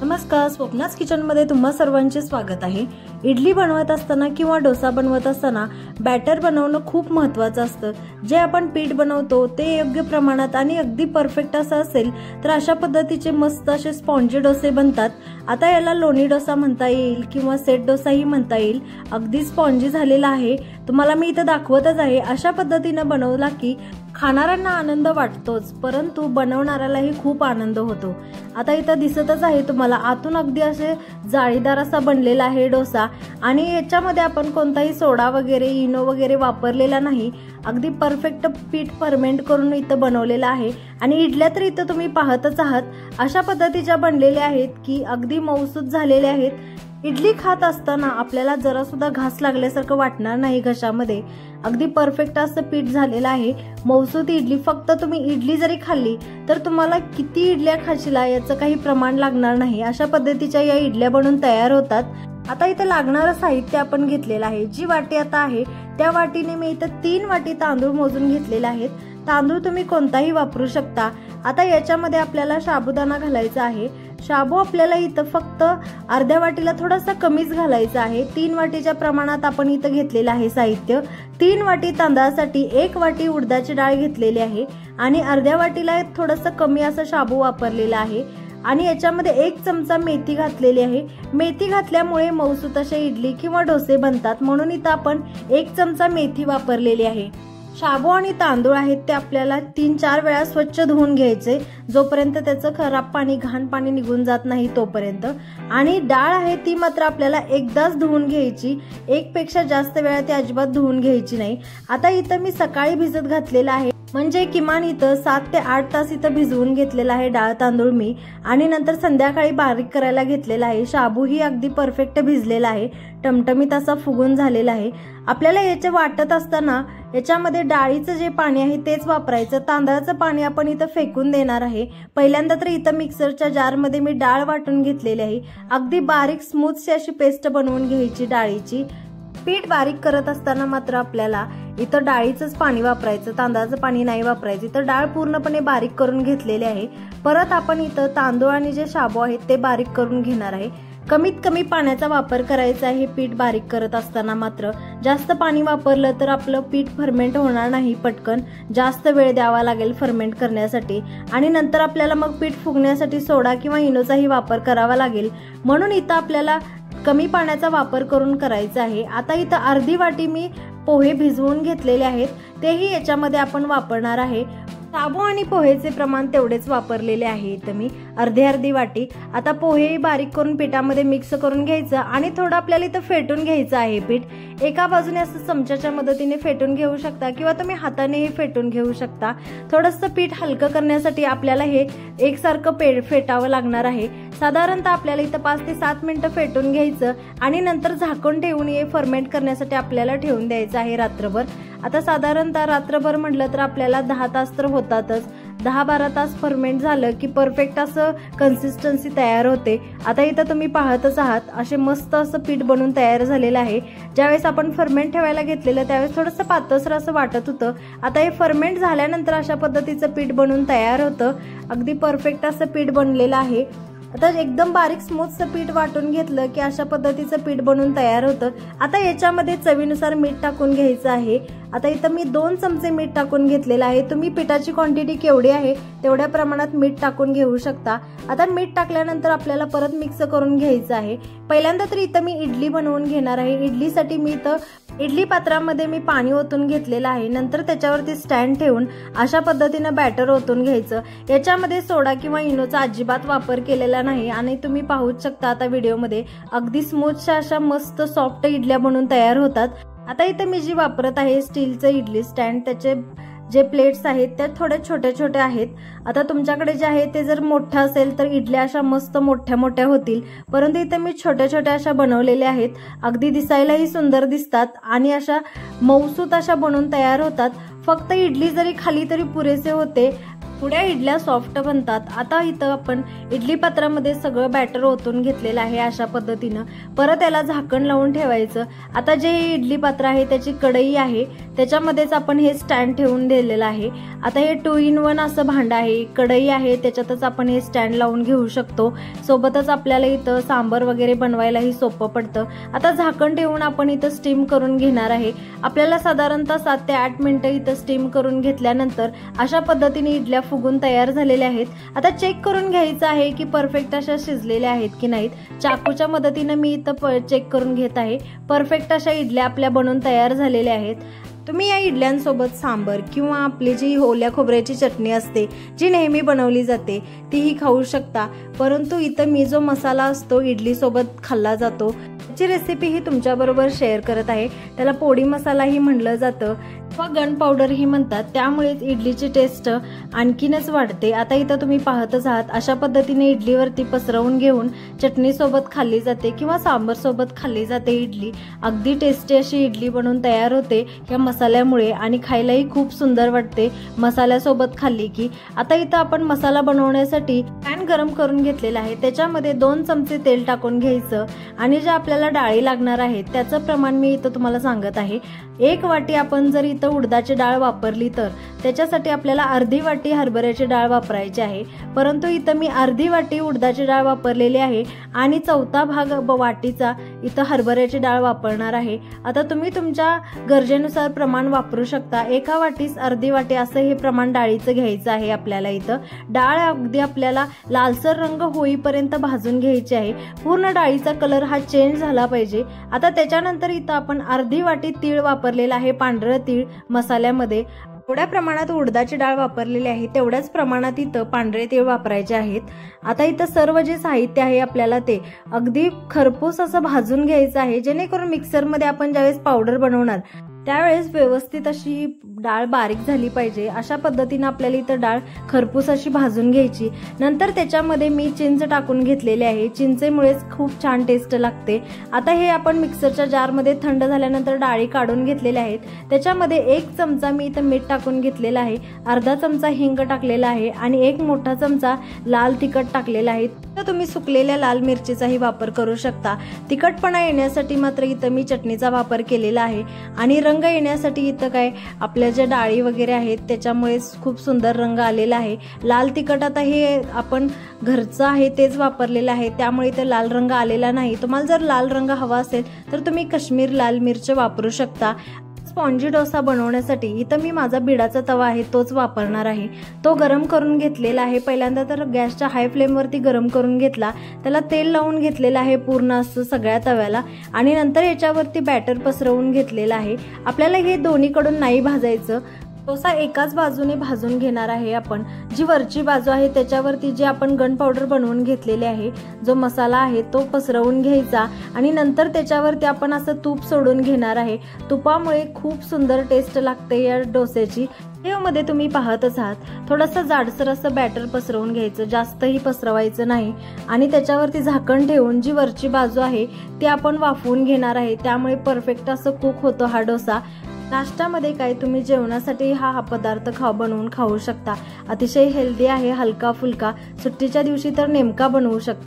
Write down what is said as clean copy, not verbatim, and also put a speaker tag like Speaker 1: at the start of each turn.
Speaker 1: नमस्कार, स्वप्नास किचनमध्ये तुम्हा सर्वांचे स्वागत आहे। इडली बनवत असताना किंवा डोसा बनवत असताना बॅटर बनवणं खूप महत्त्वाचं असतं। जे आपण पीठ बनवतो ते योग्य प्रमाणात आणि अगदी परफेक्ट असं असेल तर अशा पद्धतीचे मस्त असे स्पॉन्जी डोसे बनतात। आता याला लोणी डोसा म्हणता येईल किंवा सेट डोसाही म्हणता येईल। अगदी स्पॉन्जी झालेला आहे, तुम्हाला मी इथं दाखवतच आहे। अशा पद्धतीने बनवला की खाणाऱ्यांना आनंद वाटतोच, परंतु बनवणाऱ्यालाही खूप आनंद होतो। आता इथं दिसतच आहे तुम्हाला आतून अगदी असे जाळीदार असा बनलेला आहे डोसा आणि याच्यामध्ये आपण कोणताही सोडा वगैरे इनो वगैरे वापरलेला नाही। अगदी परफेक्ट पीठ फर्मेंट करून इथं बनवलेला आहे आणि इडल्या तर इथं तुम्ही पाहतच आहात अशा पद्धतीच्या बनलेल्या आहेत की अगदी मऊसूत झालेले आहेत। इडली खात असताना आपल्याला जरा सुद्धा घास लागल्यासारखं वाटणार नाही घशामध्ये। अगदी परफेक्ट असं पीठ झालेलं आहे, मऊसूत इडली। फक्त तुम्ही इडली जरी खाल्ली तर तुम्हाला किती इडल्या खाशीला याचं काही प्रमाण लागणार नाही। अशा पद्धतीच्या या इडल्या बनवून तयार होतात। आता इथे लागणारं साहित्य आपण घेतलेलं आहे। जी वाटी आता आहे त्या वाटीने मी इथं 3 वाटी तांदूळ मोजून घेतलेले आहेत। तांदूळ तुम्ही कोणताही वापरू शकता। आता याच्यामध्ये आपल्याला साबुदाणा घालायचा आहे। शाबू आपल्याला इथं फक्त अर्ध्या वाटीला थोडासा कमीच घालायचा आहे। 3 वाटीच्या प्रमाणात आपण इथं घेतलेलं आहे साहित्य। 3 वाटी तांदळासाठी 1 वाटी उडदाची डाळ घेतलेली आहे आणि अर्ध्या वाटीला थोडंसं कमी असं शाबू वापरलेला आहे आणि याच्यामध्ये 1 चमचा मेथी घातलेली आहे। मेथी घातल्यामुळे मऊसूत असे इडली किंवा डोसे बनतात, म्हणून इथं आपण 1 चमचा मेथी वापरलेली आहे। शाबू आणि तांदूळ आहेत ते आपल्याला 3-4 वेळा स्वच्छ धुवून घ्यायचे, जोपर्यंत त्याचं खराब पाणी घाण पाणी निघून जात नाही तोपर्यंत। आणि डाळ आहे ती मात्र आपल्याला एकदाच धुवून घ्यायची, एक पेक्षा जास्त वेळा ती अजिबात धुवून घ्यायची नाही। आता इथं मी सकाळी भिजत घातलेला आहे, म्हणजे किमान इथं 7 ते 8 तास इथं भिजवून घेतलेला आहे डाळ तांदूळ मी, आणि नंतर संध्याकाळी बारीक करायला घेतलेला आहे। शाबू ही अगदी परफेक्ट भिजलेला आहे, टमटमीत असा फुगून झालेला आहे। आपल्याला याचे वाटत असताना याच्यामध्ये डाळीचं जे पाणी आहे तेच वापरायचं, तांदळाचं पाणी आपण इथं फेकून देणार आहे। पहिल्यांदा तर इथं मिक्सरच्या जारमध्ये मी डाळ वाटून घेतलेली आहे। अगदी बारीक स्मूथ अशी पेस्ट बनवून घ्यायची डाळीची। पीठ बारीक करत असताना मात्र आपल्याला इथं डाळीचंच पाणी वापरायचं, तांदळाचं पाणी नाही वापरायचं। तर डाळ पूर्णपणे बारीक करून घेतलेली आहे। परत आपण इथं तांदूळ आणि जे शाबू आहेत ते बारीक करून घेणार आहे। कमीत कमी पाण्याचा वापर करायचा आहे पीठ बारीक करत असताना। मात्र जास्त पाणी वापरलं तर आपलं पीठ फर्मेंट होणार नाही पटकन, जास्त वेळ द्यावा लागेल फर्मेंट करण्यासाठी आणि नंतर आपल्याला मग पीठ फुगण्यासाठी सोडा किंवा इनोचाही वापर करावा लागेल, म्हणून इथं आपल्याला कमी पाण्याचा वापर करून करायचा आहे। आता इथं अर्धी वाटी मी पोहे भिजवून घेतलेले आहेत, तेही याच्यामध्ये आपण वापरणार आहे। शाबू आणि पोहेचे प्रमाण तेवढेच वापरलेले आहे इथं मी, अर्धी वाटी। आता पोहे बारीक करून पिठामध्ये मिक्स करून घ्यायचं आणि थोडं आपल्याला इथं फेटून घ्यायचं आहे पीठ। एका बाजूने असं चमच्याच्या मदतीने फेटून घेऊ शकता किंवा तुम्ही हातानेही फेटून घेऊ शकता। थोडंसं पीठ हलकं करण्यासाठी आपल्याला हे एकसारखं फेटावं लागणार आहे। साधारणतः आपल्याला इथं 5 ते 7 मिनिटं फेटून घ्यायचं आणि नंतर झाकून ठेवून हे फर्मेंट करण्यासाठी आपल्याला ठेवून द्यायचं आहे रात्रभर। आता साधारणतः रात्रभर म्हटलं तर आपल्याला 10 तास तर होतातच। 10-12 तास फर्मेंट झालं की परफेक्ट असं कन्सिस्टन्सी तयार होते। आता इथं तुम्ही पाहतच आहात असे मस्त असं पीठ बनवून तयार झालेलं आहे। ज्यावेळेस आपण फर्मेंट ठेवायला घेतलेलं त्यावेळेस थोडंसं पातळसर असं वाटत होतं। आता हे फर्मेंट झाल्यानंतर अशा पद्धतीचं पीठ बनवून तयार होतं। अगदी परफेक्ट असं पीठ बनलेलं आहे। आता एकदम बारीक स्मूथचं पीठ वाटून घेतलं की अशा पद्धतीचं पीठ बनवून तयार होतं। आता याच्यामध्ये चवीनुसार मीठ टाकून घ्यायचं आहे। आता इथं मी 2 चमचे मीठ टाकून घेतलेलं आहे। तुम्ही पिठाची क्वांटिटी केवढी आहे तेवढ्या प्रमाणात मीठ टाकून घेऊ शकता। आता मीठ टाकल्यानंतर आपल्याला परत मिक्स करून घ्यायचं आहे। पहिल्यांदा तर इथं मी इडली बनवून घेणार आहे। इडलीसाठी मी इथं इडली पात्रामध्ये मी पाणी ओतून घेतलेलं आहे। नंतर त्याच्यावरती स्टँड ठेवून अशा पद्धतीनं बॅटर ओतून घ्यायचं। याच्यामध्ये सोडा किंवा इनोचा अजिबात वापर केलेला नाही आणि तुम्ही पाहूच शकता आता व्हिडिओमध्ये अगदी स्मूथच्या अशा मस्त सॉफ्ट इडल्या बनवून तयार होतात। आता इथं मी जी वापरत आहे स्टीलचं इडली स्टँड, त्याचे जे प्लेट्स आहेत त्या थोड्या छोट्या छोट्या आहेत। आता तुमच्याकडे जे आहे ते जर मोठं असेल तर इडल्या अशा मस्त मोठ्या मोठ्या होतील, परंतु इथे मी छोट्या छोट्या अशा बनवलेल्या आहेत। अगदी दिसायलाही सुंदर दिसतात आणि अशा मऊसूत अशा बनवून तयार होतात। फक्त इडली जरी खाली तरी पुरेसे होते। पुढे इडल्या सॉफ्ट बनतात। आता इथं आपण इडली पात्रामध्ये सगळं बॅटर ओतून घेतलेलं आहे अशा पद्धतीनं। परत याला झाकण लावून ठेवायचं। आता जे इडली पात्र आहे त्याची कढई आहे, त्याच्यामध्येच आपण हे स्टँड ठेवून दिलेलं आहे। आता हे 2 in 1 असं भांड आहे, कढई आहे, त्याच्यातच आपण हे स्टँड लावून घेऊ शकतो। सोबतच आपल्याला इथं सांबर वगैरे बनवायलाही सोपं पडतं। आता झाकण ठेवून आपण इथं स्टीम करून घेणार आहे। आपल्याला साधारणतः 7 ते 8 मिनिटं इथं स्टीम करून घेतल्यानंतर अशा पद्धतीने इडल्या फुगून तयार झालेल्या आहेत। आता चेक करून घ्यायचं आहे की परफेक्ट अशा शिजलेल्या आहेत की नाहीत। चाकूच्या मदतीने मी इथं चेक करून घेत आहे। परफेक्ट अशा इडल्या आपल्या बनवून तयार झालेल्या आहेत। तुम्ही या इडल्यांसोबत सांबर किंवा आपली जी ओल्या खोबऱ्याची चटणी असते जी नेहमी बनवली जाते तीही खाऊ शकता। परंतु इथं मी जो मसाला असतो इडली सोबत खाल्ला जातो त्याची रेसिपी ही तुमच्याबरोबर शेअर करत आहे। त्याला पोडी मसालाही म्हणलं जातं व गन पावडरही म्हणतात, त्यामुळे इडलीची टेस्ट आणखीनच वाढते। आता इथं तुम्ही पाहतच आहात अशा पद्धतीने इडलीवरती पसरवून घेऊन चटणी सोबत खाल्ली जाते किंवा सांबर सोबत खाल्ली जाते इडली। अगदी टेस्टी अशी इडली बनवून तयार होते या मसाल्यामुळे आणि खायलाही खूप सुंदर वाटते मसाल्यासोबत खाल्ली की। आता इथं आपण मसाला बनवण्यासाठी पॅन गरम करून घेतलेला आहे, त्याच्यामध्ये 2 चमचे तेल टाकून घ्यायचं आणि जे आपल्याला डाळी लागणार आहेत त्याचं प्रमाण मी इथं तुम्हाला सांगत आहे। 1 वाटी आपण जर इथं उडदाची डाळ वापरली तर त्याच्यासाठी आपल्याला अर्धी वाटी हरभऱ्याची डाळ वापरायची आहे। परंतु इथं मी अर्धी वाटी उडदाची डाळ वापरलेली आहे आणि 1/4 भाग वाटीचा इथं हरभऱ्याची डाळ वापरणार आहे। आता तुम्ही तुमच्या गरजेनुसार प्रमाण वापरू शकता। 1 वाटीस अर्धी वाटी असं हे प्रमाण डाळीचं घ्यायचं आहे आपल्याला। इथं डाळ अगदी आपल्याला लालसर रंग होईपर्यंत भाजून घ्यायची आहे। पूर्ण डाळीचा कलर हा चेंज झाला पाहिजे। आता त्याच्यानंतर इथं आपण अर्धी वाटी तीळ वापरलेला आहे, पांढरं तीळ मसाल्यामध्ये। थोड्या प्रमाणात उडदाची डाळ वापरलेली आहे तेवढ्याच प्रमाणात इथं पांढरे तीळ वापरायचे आहेत। आता इथं सर्व जे साहित्य आहे आपल्याला ते अगदी खरपूस असं भाजून घ्यायचं आहे, जेणेकरून मिक्सरमध्ये आपण ज्यावेळेस पावडर बनवणार त्यावेळेस व्यवस्थित अशी डाळ बारीक झाली पाहिजे। अशा पद्धतीने आपल्याला इथं डाळ खरपूस अशी भाजून घ्यायची। नंतर त्याच्यामध्ये मी चिंच टाकून घेतलेली आहे, चिंचेमुळेच खूप छान टेस्ट लागते। आता हे आपण मिक्सरच्या जारमध्ये थंड झाल्यानंतर डाळी काढून घेतलेल्या आहेत, त्याच्यामध्ये 1 चमचा मी इथं मीठ टाकून घेतलेला आहे, अर्धा चमचा हिंग टाकलेला आहे आणि 1 मोठा चमचा लाल तिखट टाकलेला आहे। तर तुम्ही सुकलेल्या लाल मिरचीचाही वापर करू शकता। तिखटपणा येण्यासाठी मात्र इथं मी चटणीचा वापर केलेला आहे आणि रंग येण्यासाठी इथं काय आपल्या ज्या डाळी वगैरे आहेत त्याच्यामुळे खूप सुंदर रंग आलेला आहे। लाल तिखट आता हे आपण घरचं आहे तेच वापरलेलं आहे, त्यामुळे इथं लाल रंग आलेला नाही। तुम्हाला जर लाल रंग हवा असेल तर तुम्ही काश्मीर लाल मिरच वापरू शकता। स्पॉन्जी डोसा बनवण्यासाठी इथं मी माझा बिडाचा तवा आहे तोच वापरणार आहे। तो गरम करून घेतलेला आहे। पहिल्यांदा तर गॅसच्या हाय फ्लेमवरती गरम करून घेतला, त्याला तेल लावून घेतलेलं आहे पूर्ण असं सगळ्या तव्याला आणि नंतर याच्यावरती बॅटर पसरवून घेतलेलं आहे। आपल्याला हे दोन्हीकडून नाही भाजायचं, डोसा एकाच बाजूने भाजून घेणार आहे आपण। जी वरची बाजू आहे त्याच्यावरती जे आपण गन पावडर बनवून घेतलेले आहे जो मसाला आहे तो पसरवून घ्यायचा आणि नंतर त्याच्यावरती आपण असं तूप सोडून घेणार आहे। तुपामुळे खूप सुंदर टेस्ट लागते या डोस्याची। मध्ये तुम्ही पाहतच आहात थोडंसं जाडसर असं बॅटर पसरवून घ्यायचं, जास्तही पसरवायचं नाही आणि त्याच्यावरती झाकण ठेवून जी वरची बाजू आहे ती आपण वाफवून घेणार आहे, त्यामुळे परफेक्ट असं कुक होतो हा डोसा। नाश्त्यामध्ये काय तुम्ही जेवणासाठी हा पदार्थ बनवून खाऊ शकता। अतिशय हेल्दी आहे, हलका फुलका, सुट्टीच्या दिवशी तर नेमका बनवू शकता।